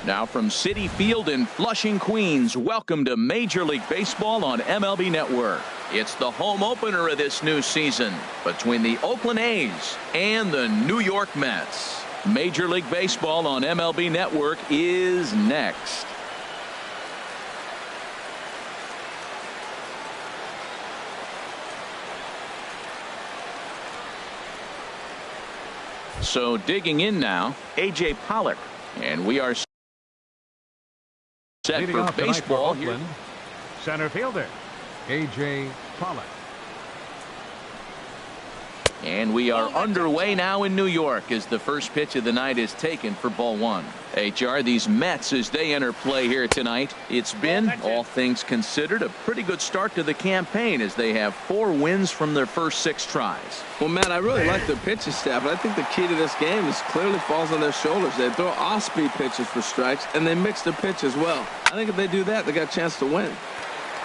Now from Citi Field in Flushing, Queens, welcome to Major League Baseball on MLB Network. It's the home opener of this new season between the Oakland A's and the New York Mets. Major League Baseball on MLB Network is next. So digging in now, A.J. Pollock, and we are set leading for baseball for here. Center fielder A.J. Pollock. And we are underway now in New York as the first pitch of the night is taken for ball one. HR, these Mets, as they enter play here tonight, it's been, all things considered, a pretty good start to the campaign as they have 4 wins from their first 6 tries. Well, Matt, I really like their pitching staff, but I think the key to this game is clearly falls on their shoulders. They throw off-speed pitches for strikes, and they mix their pitch as well. I think if they do that, they got a chance to win.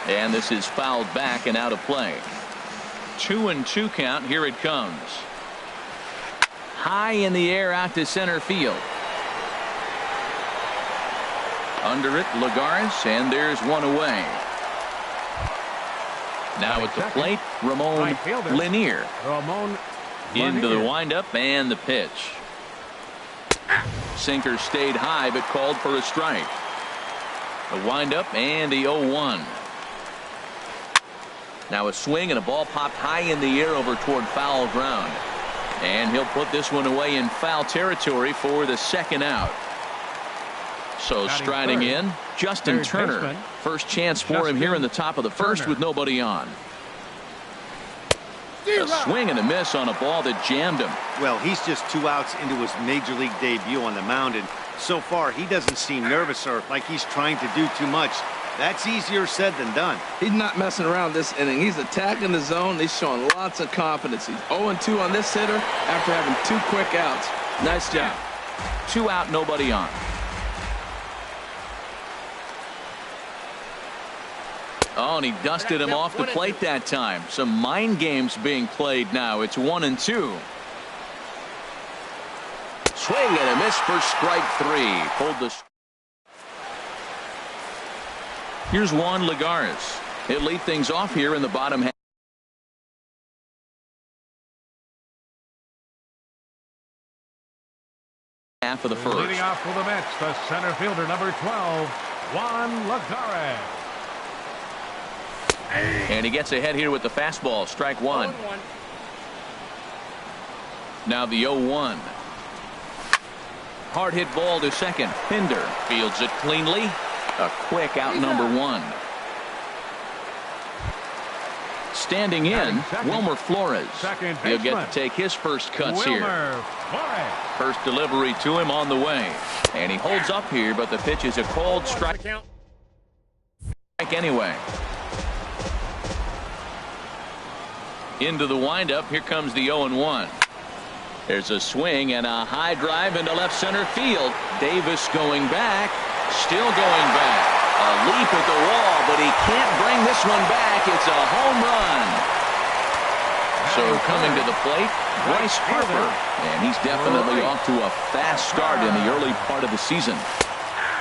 And this is fouled back and out of play. 2-2 count. Here it comes. High in the air out to center field. Under it, Lagares, and there's one away. Now at the plate, Ramon Lanier. Into the windup and the pitch. Sinker stayed high but called for a strike. The windup and the 0-1. Now a swing and a ball popped high in the air over toward foul ground. And he'll put this one away in foul territory for the second out. So striding in, Justin Turner. First chance for him here in the top of the first with nobody on. A swing and a miss on a ball that jammed him. Well, he's just 2 outs into his major league debut on the mound, and so far he doesn't seem nervous or like he's trying to do too much. That's easier said than done. He's not messing around this inning. He's attacking the zone. He's showing lots of confidence. He's 0-2 on this hitter after having 2 quick outs. Nice job. 2 out, nobody on. Oh, and he dusted him off the plate that time. Some mind games being played now. It's 1-2. Swing and a miss for strike 3. Pulled the. Here's Juan Lagares. He'll lead things off here in the bottom half of the first. Leading off for the Mets, the center fielder, number 12, Juan Lagares. And he gets ahead here with the fastball. Strike 1. Now the 0-1. Hard hit ball to second. Pinder fields it cleanly. A quick out, number 1. Standing in, Wilmer Flores. He'll get to take his first cuts here. First delivery to him on the way. And he holds up here, but the pitch is a called strike anyway. Into the windup. Here comes the 0-1. There's a swing and a high drive into left center field. Davis going back. Still going back. A leap at the wall, but he can't bring this one back. It's a home run. So coming to the plate, Bryce Harper. And he's definitely off to a fast start in the early part of the season.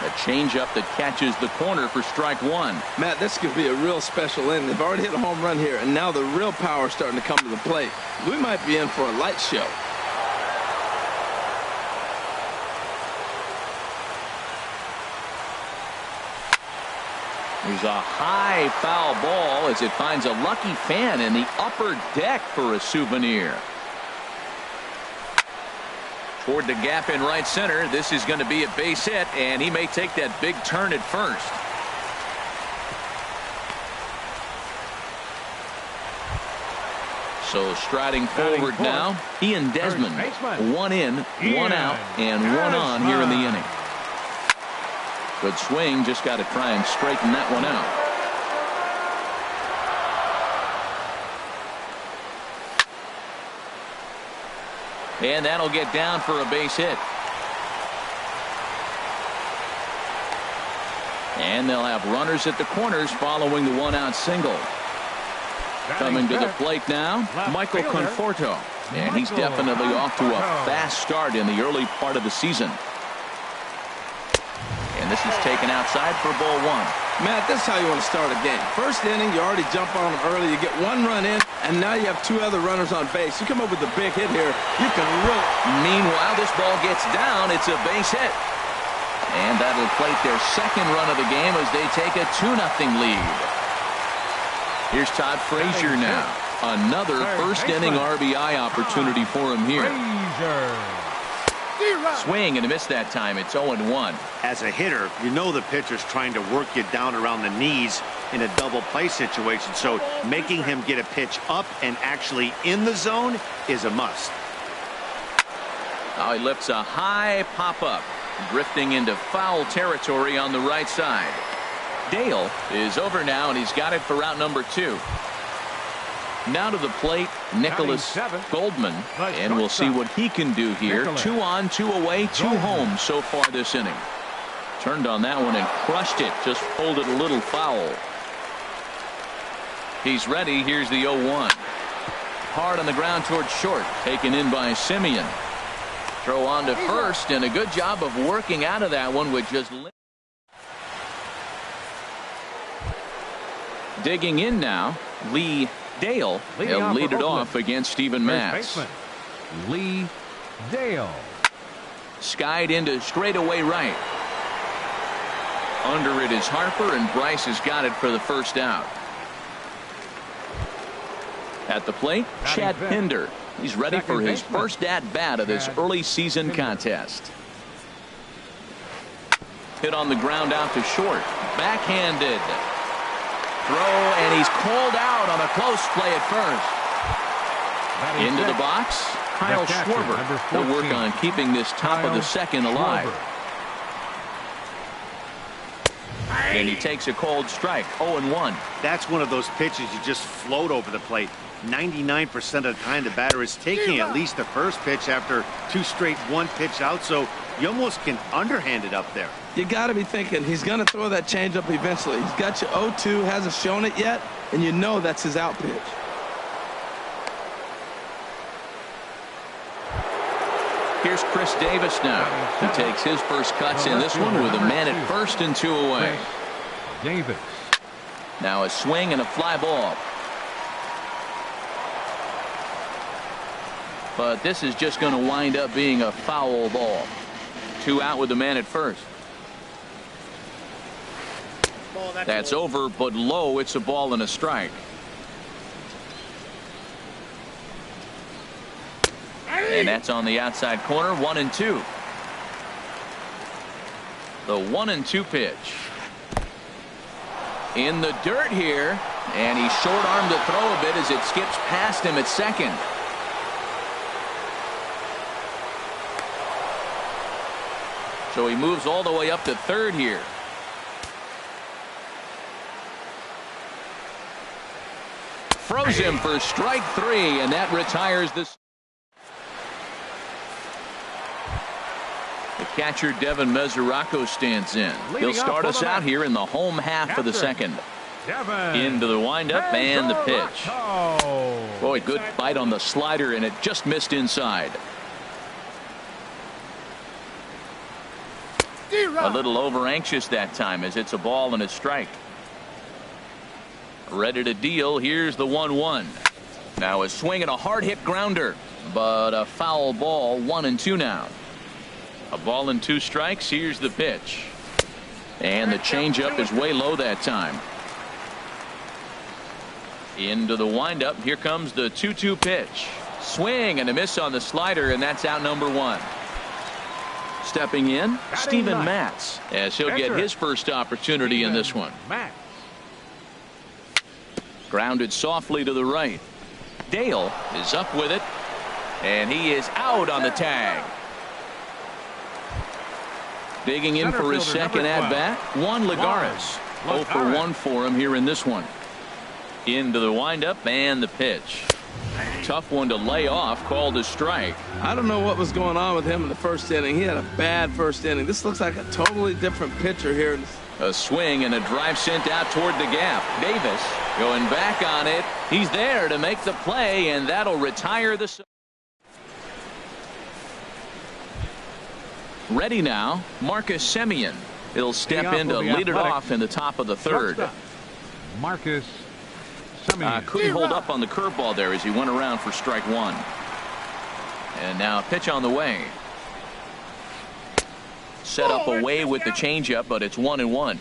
A changeup that catches the corner for strike 1. Matt, this could be a real special inning. They've already hit a home run here, and now the real power is starting to come to the plate. We might be in for a light show. There's a high foul ball as it finds a lucky fan in the upper deck for a souvenir. Toward the gap in right center. This is going to be a base hit, and he may take that big turn at first. So striding forward now, Ian Desmond. 1 in, 1 out, and 1 on here in the inning. Good swing, just got to try and straighten that one out. And that'll get down for a base hit. And they'll have runners at the corners following the 1-out single. Coming to the plate now, Michael Conforto. And he's definitely off to a fast start in the early part of the season. this is taken outside for ball one. Matt, this is how you want to start a game. First inning, you already jump on them early. You get one run in, and now you have two other runners on base. You come up with a big hit here, you can really... Meanwhile, this ball gets down. It's a base hit. And that'll plate their second run of the game as they take a 2-0 lead. Here's Todd Frazier now. Another first-inning RBI opportunity for him here. Swing and a miss that time. It's 0-1. As a hitter, you know the pitcher's trying to work you down around the knees in a double play situation. So making him get a pitch up and actually in the zone is a must. Now he lifts a high pop-up, drifting into foul territory on the right side. Dale is over now, and he's got it for route number 2. Now to the plate, Nicholas Goldman, and we'll see what he can do here. 2 on, 2 away, 2 home so far this inning. Turned on that one and crushed it, just folded a little foul. He's ready. Here's the 0-1. Hard on the ground towards short, taken in by Simeon. Throw on to first, and a good job of working out of that one with just... Digging in now, Lee Dale. He'll lead it off against Steven Matz. Lee Dale. Skied into straightaway right. Under it is Harper, and Bryce has got it for the first out. At the plate, Chad Pinder. He's ready for his first at-bat of this early season contest. Hit on the ground out to short. Backhanded. Throw, and he's called out on a close play at first. Into the box, Kyle Schwarber. They'll work on keeping this top of the second alive. And he takes a cold strike, 0-1. That's one of those pitches you just float over the plate. 99% of the time the batter is taking at least the first pitch after 2 straight 1-pitch out, so you almost can underhand it up there. You got to be thinking he's going to throw that changeup eventually. He's got you 0-2, hasn't shown it yet, and you know that's his out pitch. Here's Chris Davis now. He takes his first cuts in this one with a man at first and 2 away. Davis. Now a swing and a fly ball. But this is just going to wind up being a foul ball. 2 out with the man at first. That's over, but low. It's a ball and a strike. And that's on the outside corner. 1-2. The 1-2 pitch. In the dirt here, and he short-armed the throw a bit as it skips past him at second. So he moves all the way up to third here. Throws him for strike 3, and that retires this. The catcher Devin Mesoraco stands in. He'll start us out here in the home half of the second. Into the windup and the pitch. Boy, good bite on the slider, and it just missed inside. A little over anxious that time as it's a ball and a strike. Ready to deal. Here's the 1-1. Now a swing and a hard hit grounder, but a foul ball. 1-2 now. A ball and 2 strikes. Here's the pitch. And the changeup is way low that time. Into the windup. Here comes the 2-2 pitch. Swing and a miss on the slider, and that's out number 1. Stepping in, Steven Matz, as he'll get his first opportunity in this one. Grounded softly to the right. Dale is up with it, and he is out on the tag. Digging in for his second at-bat, Juan Lagares. 0 for 1 for him here in this one. Into the windup and the pitch. Tough one to lay off, called a strike. I don't know what was going on with him in the first inning. He had a bad first inning. This looks like a totally different pitcher here. A swing and a drive sent out toward the gap. Davis going back on it. He's there to make the play, and that'll retire the. Ready now, Marcus Semien. He'll step in to lead it off in the top of the third. Marcus Semien. Couldn't hold up on the curveball there as he went around for strike one. And now a pitch on the way. Set up away with the changeup, but it's 1-1.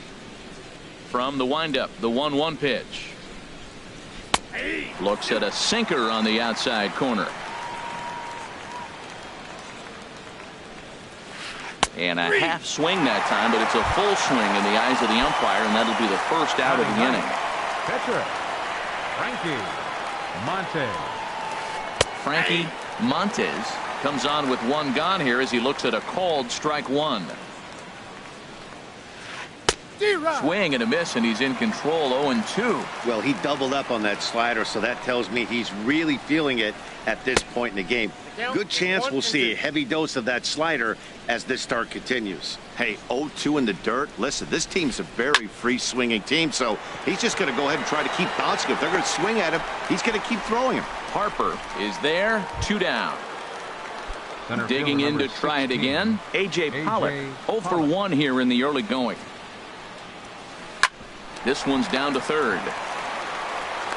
From the windup, the 1-1 pitch. Looks at a sinker on the outside corner. And a half swing that time, but it's a full swing in the eyes of the umpire, and that'll be the first out of the inning. Pitcher, Frankie Montes. Frankie Montes comes on with one gone here as he looks at a called strike one. Swing and a miss, and he's in control. 0-2. Well, he doubled up on that slider, so that tells me he's really feeling it at this point in the game. Good chance we'll see a heavy dose of that slider as this start continues. Hey, 0-2 in the dirt. Listen, this team's a very free-swinging team, so he's just going to go ahead and try to keep bouncing. If they're going to swing at him, he's going to keep throwing him. Harper is there, 2 down. Digging in to try it again. A.J. Pollock, 0 for 1 here in the early going. This one's down to third.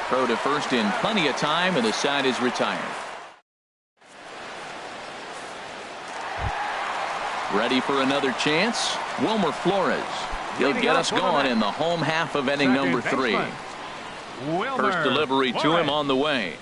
Throw to first in plenty of time, and the side is retired. Ready for another chance. Wilmer Flores. He'll get us going in the home half of inning number 3. First delivery to him on the way.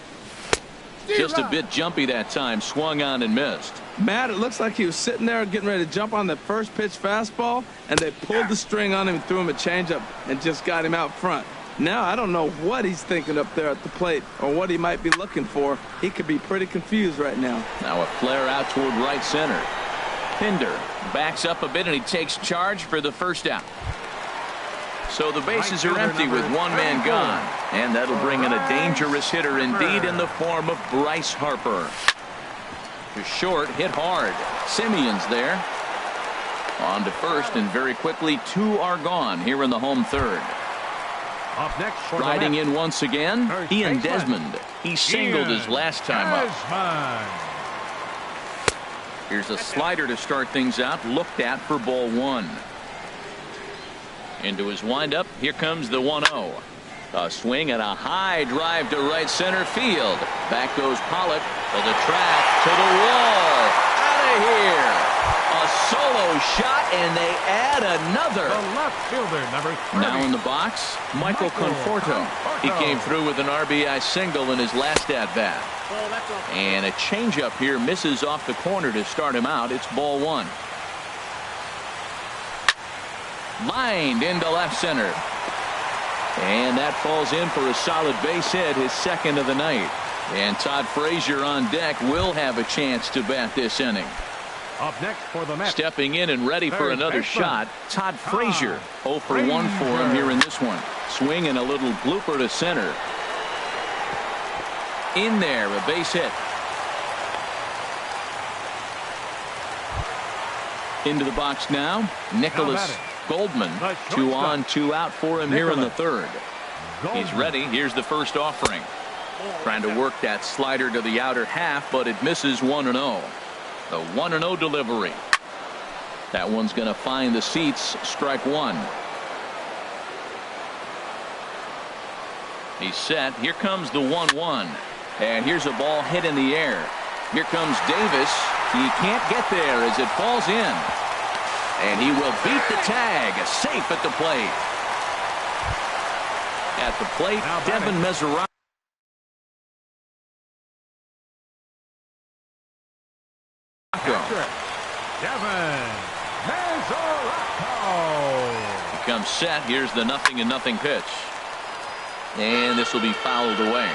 Just a bit jumpy that time. Swung on and missed. Matt, it looks like he was sitting there getting ready to jump on the first pitch fastball, and they pulled the string on him and threw him a changeup and just got him out front. Now I don't know what he's thinking up there at the plate or what he might be looking for. He could be pretty confused right now. Now a flare out toward right center. Pinder backs up a bit, and he takes charge for the first out. So the bases are empty with one man gone, and that'll bring in a dangerous hitter indeed in the form of Bryce Harper. To short, hit hard. Semien's there. On to first, and very quickly 2 are gone here in the home third. Up next, riding in once again, Ian Desmond. He singled his last time up. Here's a slider to start things out, looked at for ball 1. Into his windup, here comes the 1-0. A swing and a high drive to right center field. Back goes Pollock to the track, to the wall. Out of here. A solo shot, and they add another. The left fielder, number 30. Now in the box, Michael Conforto. He came through with an RBI single in his last at-bat. And a changeup here misses off the corner to start him out. It's ball 1. Lined into left center. And that falls in for a solid base hit, his second of the night. And Todd Frazier on deck will have a chance to bat this inning. Up next for the Mets. Stepping in and ready for another shot, Todd Frazier. 0 for 1 for him here in this one. Swing and a little blooper to center. In there, a base hit. Into the box now, Nicholas Goldman. 2 on, 2 out for him here in the third. He's ready. Here's the first offering. Trying to work that slider to the outer half, but it misses 1-0. The 1-0 delivery. That one's going to find the seats. Strike 1. He's set. Here comes the 1-1. And here's a ball hit in the air. Here comes Davis. He can't get there as it falls in. And he will beat the tag. Safe at the plate. At the plate, Devin Mesoraco. Devin Mesoraco. He comes set. Here's the 0-0 pitch. And this will be fouled away.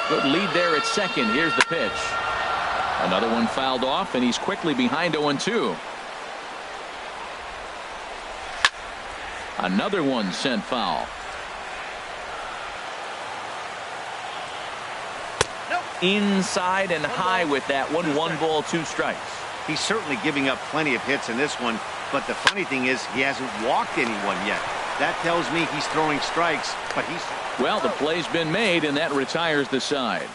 Good lead there at second. Here's the pitch. Another one fouled off, and he's quickly behind 0-2. Another one sent foul. Inside and high with that one. 1 ball, 2 strikes. He's certainly giving up plenty of hits in this one, but the funny thing is he hasn't walked anyone yet. That tells me he's throwing strikes, but he's... Well, the play's been made, and that retires the side.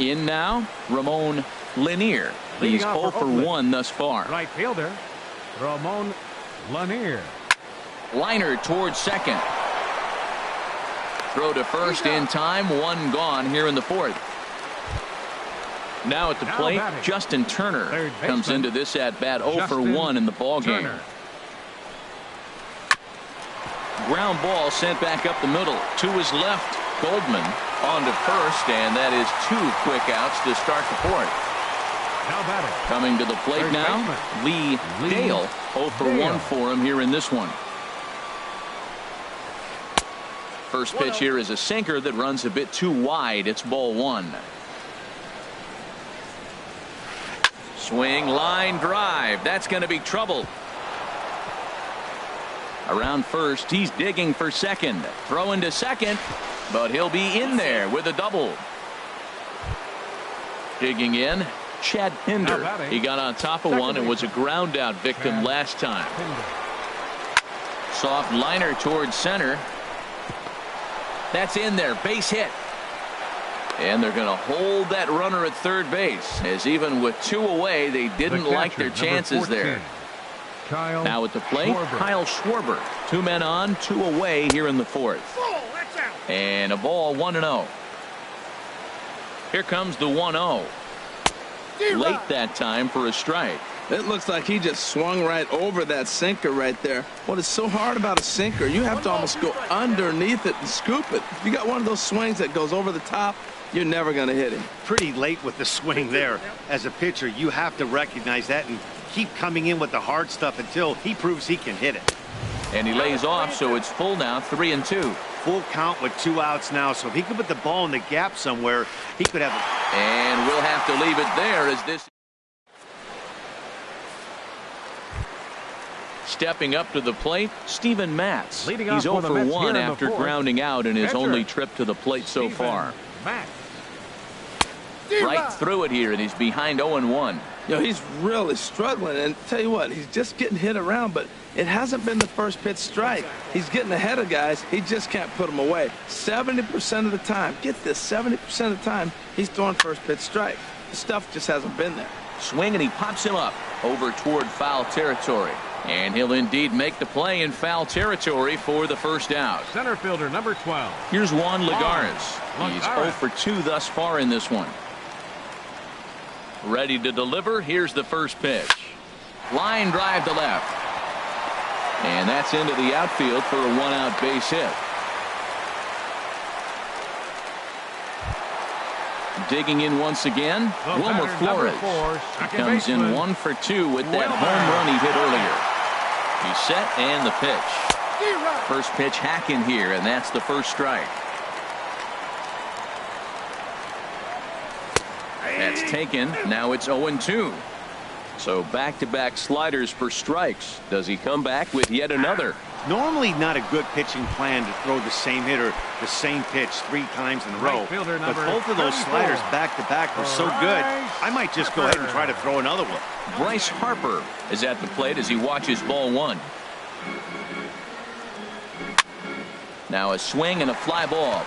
In now, Ramon Lanier. He's 0 for 1 thus far. Right fielder, Ramon Lanier. Liner towards second. Throw to first in time. One gone here in the fourth. Now at the plate, Justin Turner comes into this at bat 0 for 1 in the ball game. Ground ball sent back up the middle. To his left, Goldman on to first, and that is 2 quick outs to start the fourth. Coming to the plate now, Lee Dale. 0 for 1 for him here in this one. First pitch here is a sinker that runs a bit too wide. It's ball 1. Swing, line drive. That's going to be trouble. Around first, he's digging for second. Throwing to second, but he'll be in there with a double. Digging in, Chad Pinder. He got on top of one and was a ground out victim last time. Soft liner towards center. That's in there, base hit. And they're going to hold that runner at third base, as even with 2 away, they didn't like their chances there. Now at the plate, Kyle Schwarber. 2 men on, 2 away here in the fourth. And a ball, 1-0. Here comes the 1-0. Late that time for a strike. It looks like he just swung right over that sinker right there. What is so hard about a sinker, you have to almost go underneath it and scoop it. If you got one of those swings that goes over the top, you're never going to hit him. Pretty late with the swing there. As a pitcher, you have to recognize that and keep coming in with the hard stuff until he proves he can hit it. And he lays off, so it's full now, 3-2. Full count with 2 outs now, so if he could put the ball in the gap somewhere, he could have. And we'll have to leave it there as this. Stepping up to the plate, Steven Matz. He's 0 for 1 after grounding out in his only trip to the plate so far. Right through it here, and he's behind 0-1. You know, he's really struggling, and tell you what, he's just getting hit around, but it hasn't been the first pitch strike. He's getting ahead of guys. He just can't put them away. 70% of the time, get this, 70% of the time, he's throwing first pitch strike. The stuff just hasn't been there. Swing, and he pops him up over toward foul territory. And he'll indeed make the play in foul territory for the first out. Center fielder number 12. Here's Juan Lagares. He's 0 for 2 thus far in this one. Ready to deliver. Here's the first pitch. Line drive to left. And that's into the outfield for a 1-out base hit. Digging in once again, Wilmer Flores. He comes in 1 for 2 with that home run he hit earlier. He's set, and the pitch. First pitch hacking here, and that's the first strike. That's taken. Now it's 0-2. So back-to-back sliders for strikes. Does he come back with yet another? Normally not a good pitching plan to throw the same hitter the same pitch 3 times in a row. But both of those sliders back-to-back were so good, I might just go ahead and try to throw another one. Bryce Harper is at the plate as he watches ball 1. Now a swing and a fly ball.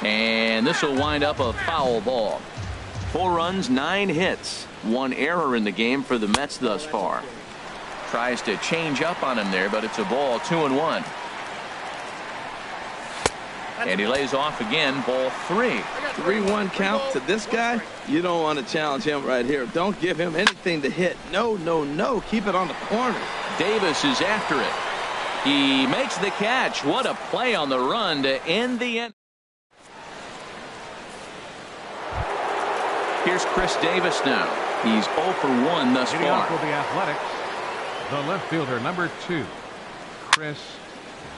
And this will wind up a foul ball. 4 runs, 9 hits. 1 error in the game for the Mets thus far. Tries to change up on him there, but it's a ball, 2-1. And he lays off again, ball 3. 3-1 count to this guy. You don't want to challenge him right here. Don't give him anything to hit. No, no, no. Keep it on the corner. Davis is after it. He makes the catch. What a play on the run to end the end. Here's Chris Davis now. He's 0 for 1 thus far. For the Athletics, the left fielder number 2, Chris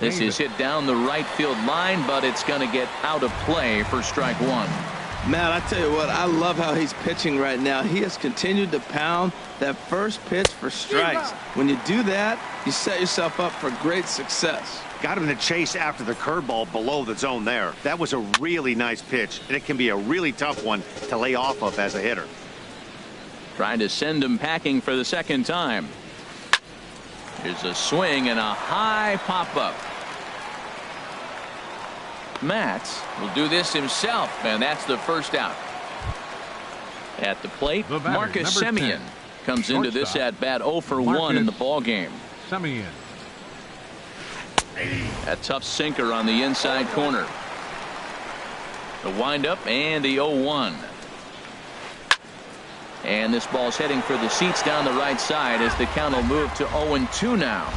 This is hit down the right field line, but it's going to get out of play for strike 1. Matt, I tell you what, I love how he's pitching right now. He has continued to pound that first pitch for strikes. When you do that, you set yourself up for great success. Got him to chase after the curveball below the zone there. That was a really nice pitch, and it can be a really tough one to lay off of as a hitter. Trying to send him packing for the second time. Here's a swing and a high pop-up. Matt will do this himself, and that's the first out. At the plate, The batter, Marcus number Semien 10, comes into this shortstop, at bat 0 for 1 Marcus in the ball game. Semien. A tough sinker on the inside corner. The windup and the 0-1. And this ball's heading for the seats down the right side as the count will move to 0-2 now.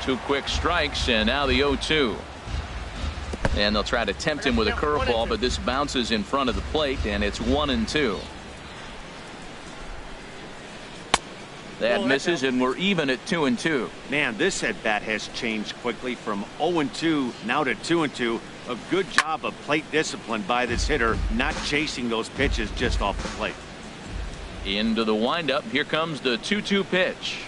2 quick strikes and now the 0-2. And they'll try to tempt him with a curveball, but this bounces in front of the plate and it's 1-2. That misses and we're even at 2-2. Man, this at bat has changed quickly from 0-2 now to 2-2. A good job of plate discipline by this hitter, not chasing those pitches just off the plate. Into the windup. Here comes the 2-2 pitch.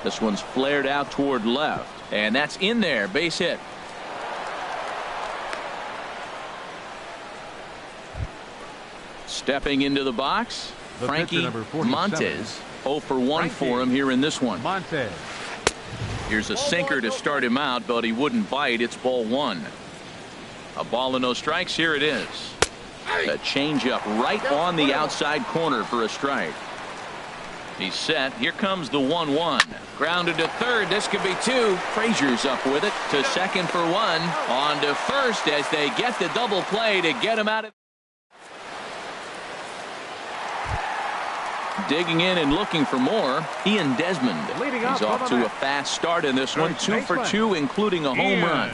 This one's flared out toward left, and that's in there. Base hit. Stepping into the box, The Frankie pitcher, number 47. Montes. 0 for 1 for him here in this one. Montes. Here's a sinker to start him out, but he wouldn't bite. It's ball 1. A ball and no strikes. Here it is. A changeup right on the outside corner for a strike. He's set. Here comes the 1-1. Grounded to third. This could be 2. Frazier's up with it to second for 1. On to first as they get the double play to get him out of. Digging in and looking for more, Ian Desmond. Leading He's up off to a fast start in this one. 2 for 2, including a home run.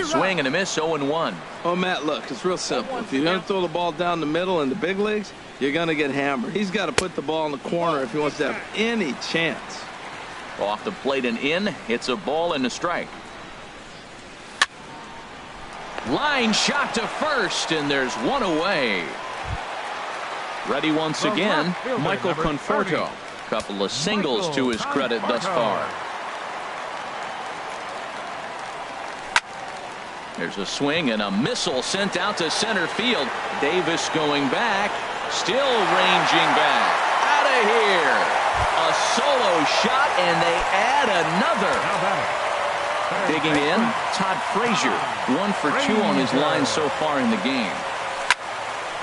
Swing and a miss, 0-1. Oh, Matt, look, it's real simple. If you're going to throw the ball down the middle in the big leagues, you're going to get hammered. He's got to put the ball in the corner if he wants to have any chance. Off the plate and in. It's a ball and a strike. Line shot to first, and there's one away. Ready once again, Michael Conforto. Couple of singles to his credit thus far. There's a swing and a missile sent out to center field. Davis going back, still ranging back. Out of here. A solo shot, and they add another. Digging in, Todd Frazier. 1 for 2 on his line so far in the game.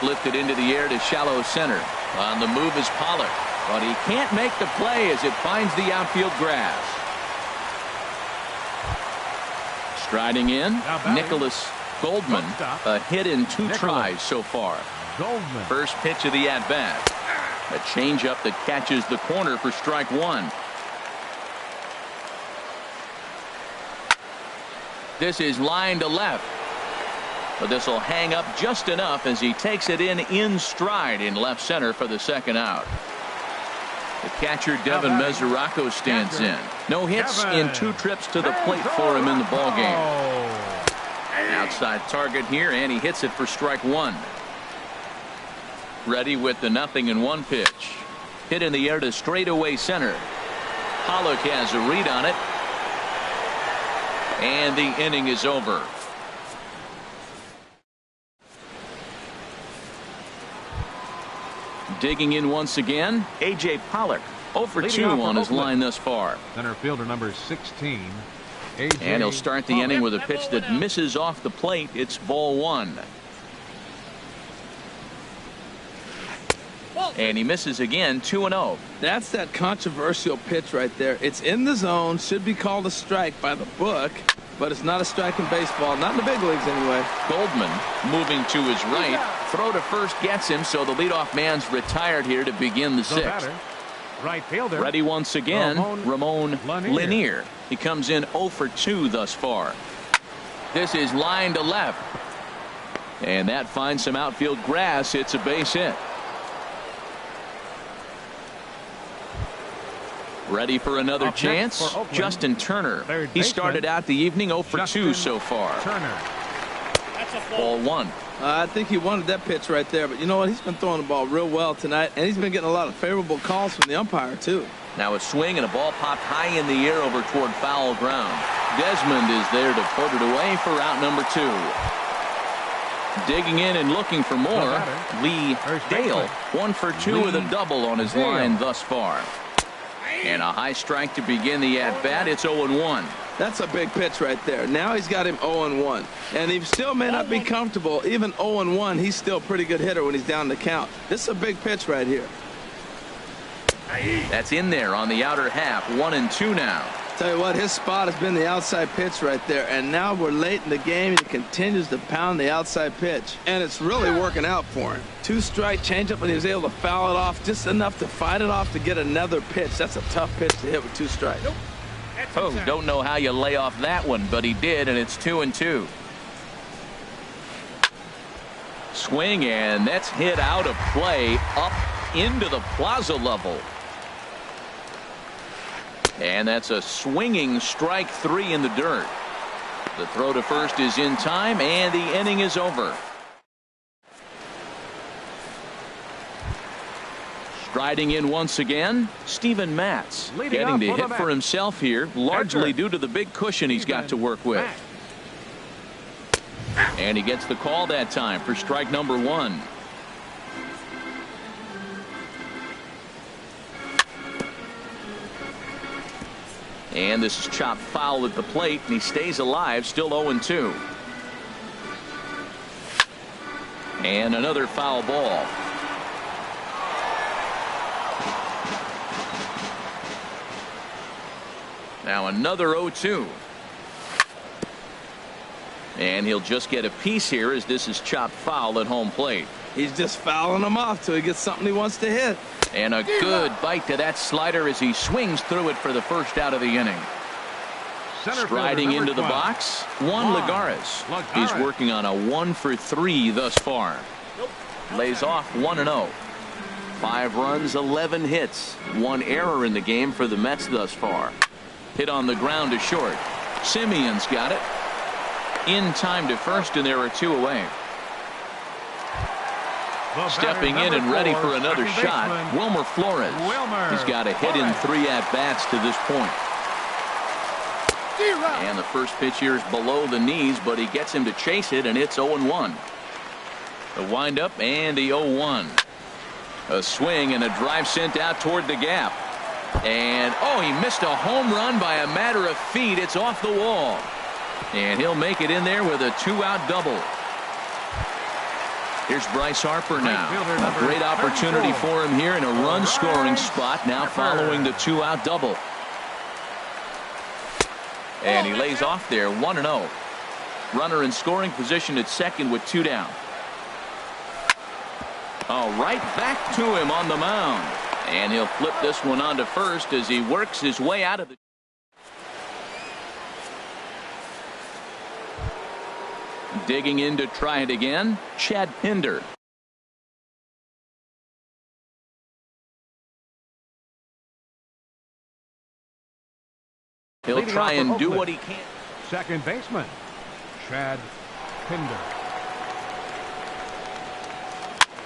Lifted into the air to shallow center. On the move is Pollock, but he can't make the play as it finds the outfield grass. Striding in, Nicholas Goldman. A hit in 2 tries so far. Goldman. First pitch of the at-bat. A changeup that catches the corner for strike 1. This is line to left. But this will hang up just enough as he takes it in stride in left center for the second out. The catcher Devin Mesoraco stands in. No hits in 2 trips to the plate for him in the ball game. Outside target here, and he hits it for strike 1. Ready with the 0-1 pitch. Hit in the air to straightaway center. Pollock has a read on it, and the inning is over. Digging in once again, A.J. Pollock. 0 for 2 on his line thus far. Center fielder number 16. And he'll start the inning with a pitch that misses off the plate. It's ball 1. And he misses again, 2-0. That's that controversial pitch right there. It's in the zone, should be called a strike by the book, but it's not a strike in baseball, not in the big leagues anyway. Goldman moving to his right. Throw to first gets him, so the leadoff man's retired here to begin the 6th. Right fielder. Ready once again, Ramon Lanier. Lanier. He comes in 0 for 2 thus far. This is line to left. And that finds some outfield grass. It's a base hit. Ready for another chance? Justin Turner. He started out the evening 0 for 2 so far. Turner. Ball 1. I think he wanted that pitch right there, but you know what? He's been throwing the ball real well tonight, and he's been getting a lot of favorable calls from the umpire, too. Now a swing and a ball popped high in the air over toward foul ground. Desmond is there to put it away for out number 2. Digging in and looking for more, Lee Dale. 1 for 2 with a double on his line thus far. And a high strike to begin the at-bat. It's 0-1. That's a big pitch right there. Now he's got him 0-1. And he still may not be comfortable. Even 0-1, he's still a pretty good hitter when he's down the count. This is a big pitch right here. That's in there on the outer half. 1-2 now. Tell you what, his spot has been the outside pitch right there. And now we're late in the game. He continues to pound the outside pitch. And it's really working out for him. 2-strike changeup, and he was able to foul it off just enough to fight it off to get another pitch. That's a tough pitch to hit with 2 strikes. Oh, don't know how you lay off that one, but he did, and it's 2-2. Swing, and that's hit out of play up into the plaza level. And that's a swinging strike 3 in the dirt. The throw to first is in time, and the inning is over. Striding in once again, Steven Matz, getting to hit for himself here, largely due to the big cushion he's got to work with. And he gets the call that time for strike number 1. And this is chopped foul at the plate, and he stays alive, still 0-2. And another foul ball. Now another 0-2. And he'll just get a piece here as this is chopped foul at home plate. He's just fouling them off till he gets something he wants to hit. And a good bite to that slider as he swings through it for the first out of the inning. Striding into the box, Juan Lagares. He's working on a 1-for-3 thus far. Lays off 1-0. 5 runs, 11 hits. 1 error in the game for the Mets thus far. Hit on the ground to short. Simeon's got it. In time to first, and there are 2 away. Stepping in and ready for another shot, Wilmer Flores. He's got a hit in 3 at-bats to this point. And the first pitch here is below the knees, but he gets him to chase it, and it's 0-1. The windup and the 0-1. A swing and a drive sent out toward the gap. And, oh, he missed a home run by a matter of feet. It's off the wall. And he'll make it in there with a 2-out double. Here's Bryce Harper now. A great opportunity for him here in a run-scoring spot now following the 2-out double. And he lays off there, 1-0. Runner in scoring position at second with 2 down. Oh, right back to him on the mound. And he'll flip this one on to first as he works his way out of the... Digging in to try it again, Chad Pinder. He'll try and do what he can. Second baseman, Chad Pinder.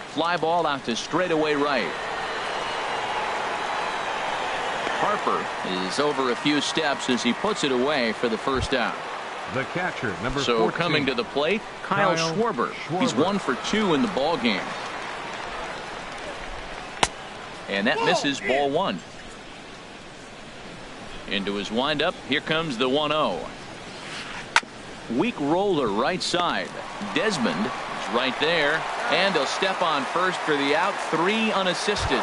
Fly ball out to straightaway right. Harper is over a few steps as he puts it away for the first out. The catcher, number 14. Coming to the plate, Kyle Schwarber. He's 1 for 2 in the ball game. And that misses ball 1. Into his windup, here comes the 1-0. Weak roller right side. Desmond is right there, and he'll step on first for the out. 3 unassisted.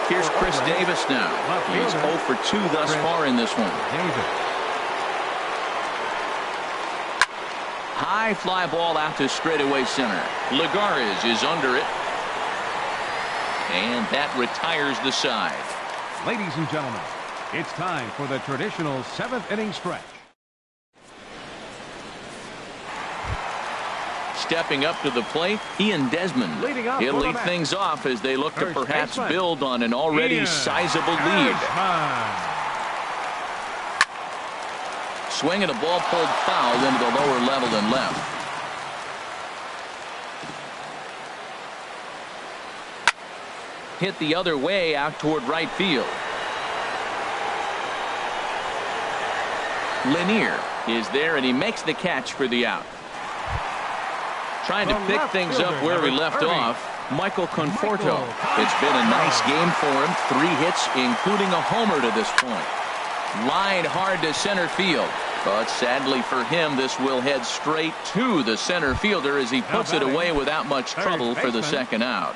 Here's Chris Davis now. He's 0 for 2 thus far in this one. High fly ball out to straightaway center. Lagares is under it. And that retires the side. Ladies and gentlemen, it's time for the traditional 7th inning stretch. Stepping up to the plate, Ian Desmond. He'll lead things off as they look to perhaps build on an already sizable lead. Swing and a ball pulled foul into the lower level and left. Hit the other way out toward right field. Lanier is there, and he makes the catch for the out. Trying to pick things up where we left off, Michael Conforto. It's been a nice game for him. 3 hits, including a homer to this point. Line hard to center field. But sadly for him, this will head straight to the center fielder as he puts it away without much trouble for the second out.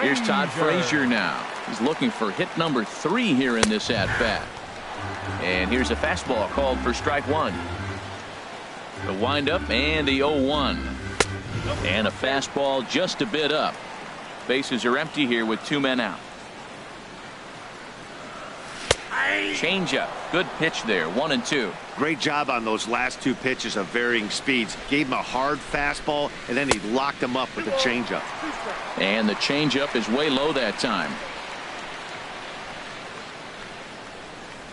Here's Todd Frazier now. He's looking for hit number 3 here in this at-bat. And here's a fastball called for strike 1. The windup and the 0-1. And a fastball just a bit up. Bases are empty here with 2 men out. Changeup. Good pitch there. 1-2. Great job on those last 2 pitches of varying speeds. Gave him a hard fastball, and then he locked him up with the changeup. And the changeup is way low that time.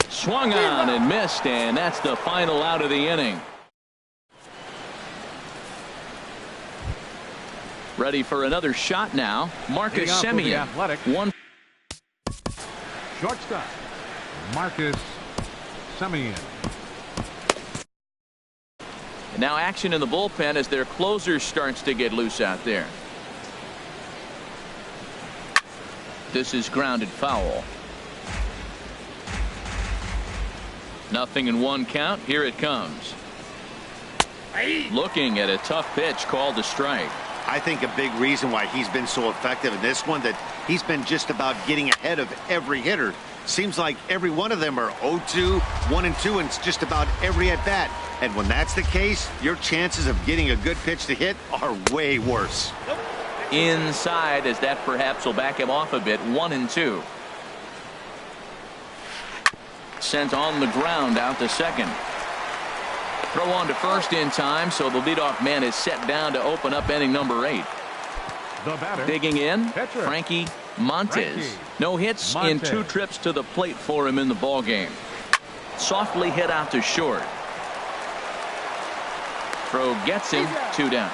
Swung on and missed, and that's the final out of the inning. Ready for another shot now. Marcus Semien. One. Shortstop, Marcus Semien. And now action in the bullpen as their closer starts to get loose out there. This is grounded foul. 0-1 count. Here it comes. Looking at a tough pitch called a strike. I think a big reason why he's been so effective in this one, that he's been just about getting ahead of every hitter. Seems like every one of them are 0-2, 1-2, and it's just about every at bat. And when that's the case, your chances of getting a good pitch to hit are way worse. Inside, as that perhaps will back him off a bit. 1-2. Sent on the ground out to second. Throw on to first in time, so the leadoff man is set down to open up inning number 8. The batter, digging in, pitcher, Frankie Montes. No hits in 2 trips to the plate for him in the ball game. Softly hit out to short. Throw gets him. 2 down.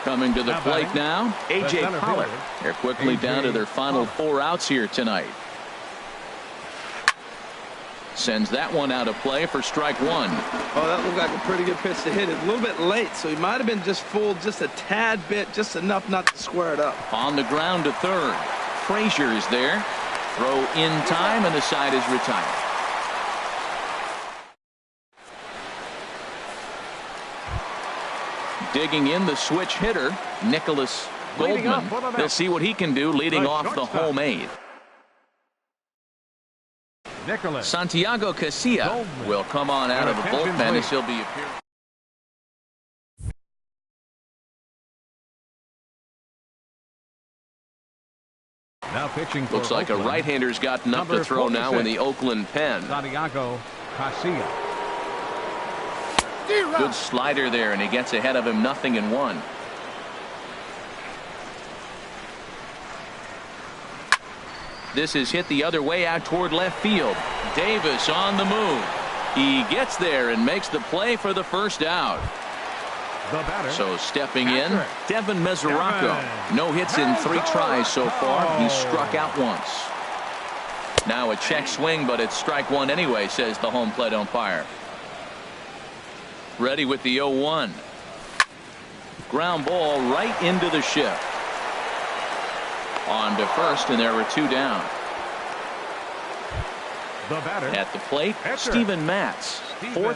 Coming to the plate now, A.J. Pollard. They're quickly down to their final 4 outs here tonight. Sends that one out of play for strike 1. Oh, that looked like a pretty good pitch to hit it. A little bit late, so he might have been just fooled just a tad bit, just enough not to square it up. On the ground to third. Frazier is there. Throw in time, and the side is retired. Digging in, the switch hitter, Nicholas Goldman. They'll see what he can do leading off the home 8. Santiago Casilla will come on out of the bullpen as he'll be appearing. Now pitching for Looks like Oakland, a right-hander's got enough to throw now in the Oakland pen. Santiago Casilla. Good slider there, and he gets ahead of him. 0-1. This is hit the other way out toward left field. Davis on the move. He gets there and makes the play for the first out. So stepping in, Devin Mesoraco. No hits in 3 tries so far. He struck out once. Now a check swing, but it's strike 1 anyway, says the home plate umpire. Ready with the 0-1. Ground ball right into the shift. On to first, and there were 2 down. The batter, at the plate, Steven Matz. 4th.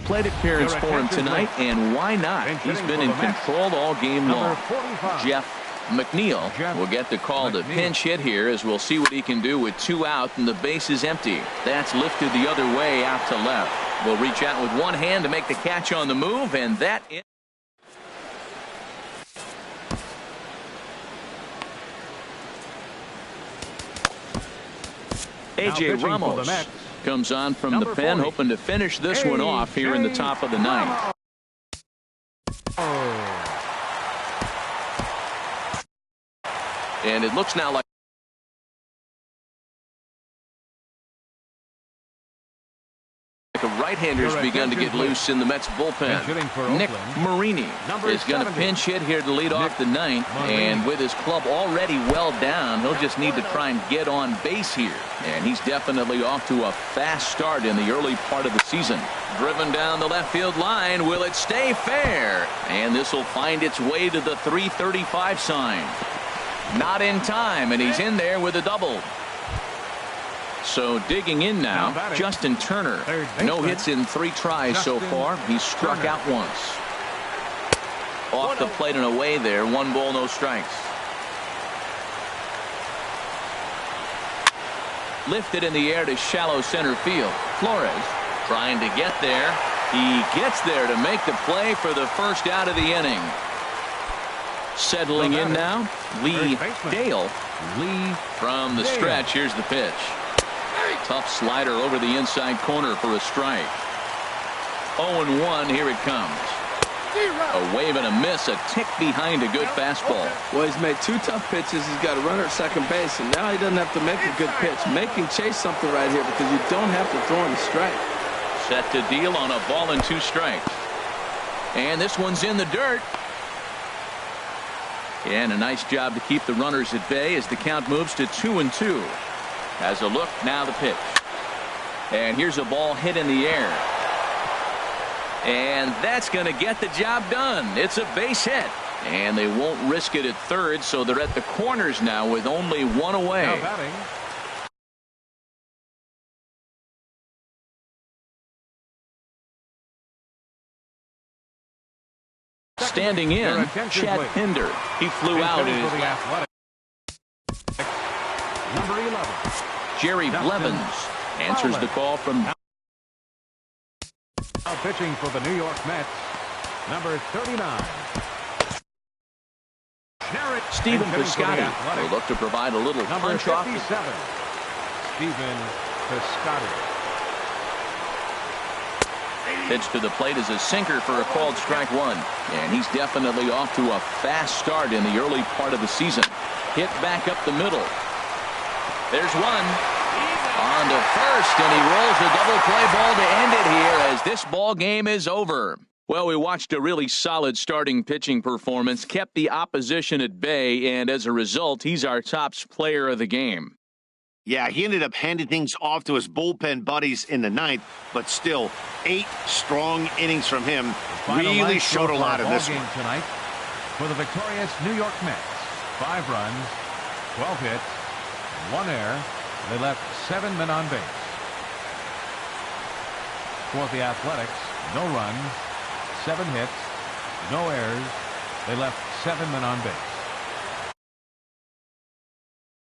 Plate appearance for him tonight, and why not? He's been in control all game long. Jeff McNeil will get the call to pinch hit here, as we'll see what he can do with 2 out and the base is empty. That's lifted the other way out to left. Will reach out with one hand to make the catch on the move, and that is. A.J. Ramos comes on from the pen, hoping to finish this one off here in the top of the 9th. And it looks now like A right-hander's begun to get loose in the Mets bullpen. Nick Marini is going to pinch hit here to lead off the ninth. And with his club already well down, he'll just need to try and get on base here. And he's definitely off to a fast start in the early part of the season. Driven down the left field line. Will it stay fair? And this will find its way to the 335 sign. Not in time, and he's in there with a double. So digging in now, Justin Turner. No hits in 3 tries so far. He's struck out once. Off the plate and away there. 1 ball, no strikes. Lifted in the air to shallow center field. Flores trying to get there. He gets there to make the play for the first out of the inning. Settling in now, Lee Dale. From the stretch, here's the pitch. Tough slider over the inside corner for a strike. 0-1, here it comes. A wave and a miss, a tick behind a good fastball. Well, he's made 2 tough pitches. He's got a runner at second base, and now he doesn't have to make a good pitch. Make him chase something right here because you don't have to throw him a strike. Set to deal on a ball and 2 strikes. And this one's in the dirt. And a nice job to keep the runners at bay as the count moves to 2-2. Has a look, now the pitch. And here's a ball hit in the air. And that's going to get the job done. It's a base hit. And they won't risk it at third, so they're at the corners now with only 1 away. Standing in, Chad Pinder. He flew out in his left. Number 11. Jerry Blevins answers the call from Now pitching for the New York Mets, number 39. Stephen Piscotty will look to provide a little Number punch off. 57. Stephen Piscotty. Pitch to the plate is a sinker for a called strike 1. And he's definitely off to a fast start in the early part of the season. Hit back up the middle. There's one. On to first, and he rolls a double play ball to end it here as this ball game is over. Well, we watched a really solid starting pitching performance, kept the opposition at bay, and as a result, he's our top player of the game. Yeah, he ended up handing things off to his bullpen buddies in the ninth, but still, 8 strong innings from him really showed a lot in this one. Tonight for the victorious New York Mets. 5 runs, 12 hits, 1 error. They left 7 men on base. For the Athletics, no runs, 7 hits, no errors. They left 7 men on base.